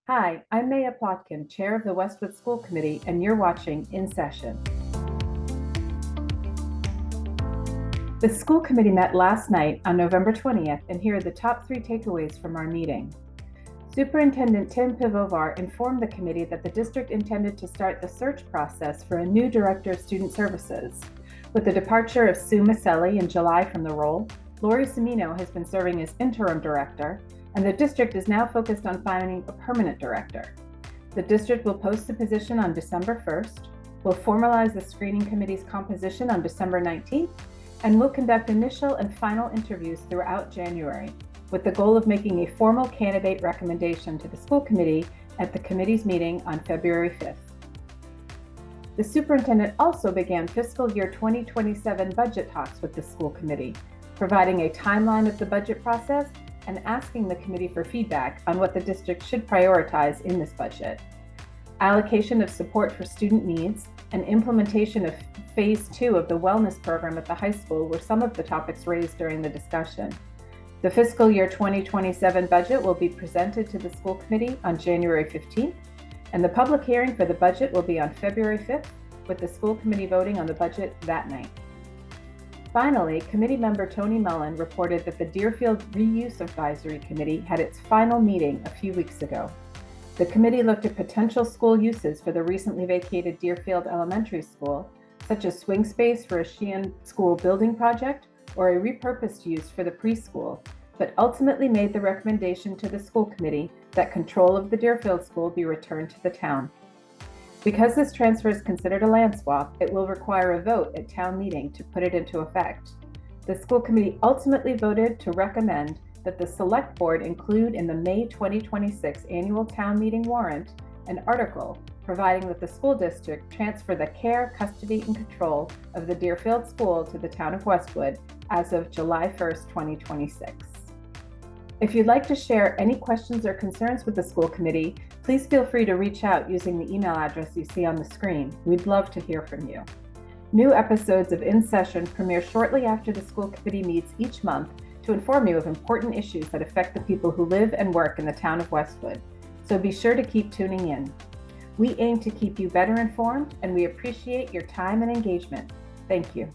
Hi, I'm Maya Plotkin, Chair of the Westwood School Committee, and you're watching In Session. The school committee met last night on November 20th, and here are the top 3 takeaways from our meeting. Superintendent Tim Pivovar informed the committee that the district intended to start the search process for a new Director of Student Services. With the departure of Sue Maselli in July from the role, Lori Semino has been serving as interim director, and the district is now focused on finding a permanent director. The district will post the position on December 1st, will formalize the screening committee's composition on December 19th, and will conduct initial and final interviews throughout January, with the goal of making a formal candidate recommendation to the school committee at the committee's meeting on February 5th. The superintendent also began fiscal year 2027 budget talks with the school committee, providing a timeline of the budget process and asking the committee for feedback on what the district should prioritize in this budget. Allocation of support for student needs and implementation of Phase 2 of the wellness program at the high school were some of the topics raised during the discussion. The fiscal year 2027 budget will be presented to the school committee on January 15th, and the public hearing for the budget will be on February 5th, with the school committee voting on the budget that night. Finally, committee member Tony Mullen reported that the Deerfield Reuse Advisory Committee had its final meeting a few weeks ago. The committee looked at potential school uses for the recently vacated Deerfield Elementary School, such as swing space for a Sheehan School building project or a repurposed use for the preschool, but ultimately made the recommendation to the school committee that control of the Deerfield School be returned to the town. Because this transfer is considered a land swap, it will require a vote at town meeting to put it into effect. The school committee ultimately voted to recommend that the select board include in the May 2026 annual town meeting warrant an article providing that the school district transfer the care, custody, and control of the Deerfield School to the town of Westwood as of July 1st, 2026. If you'd like to share any questions or concerns with the school committee, please feel free to reach out using the email address you see on the screen. We'd love to hear from you. New episodes of In Session premiere shortly after the school committee meets each month to inform you of important issues that affect the people who live and work in the town of Westwood. So be sure to keep tuning in. We aim to keep you better informed, and we appreciate your time and engagement. Thank you.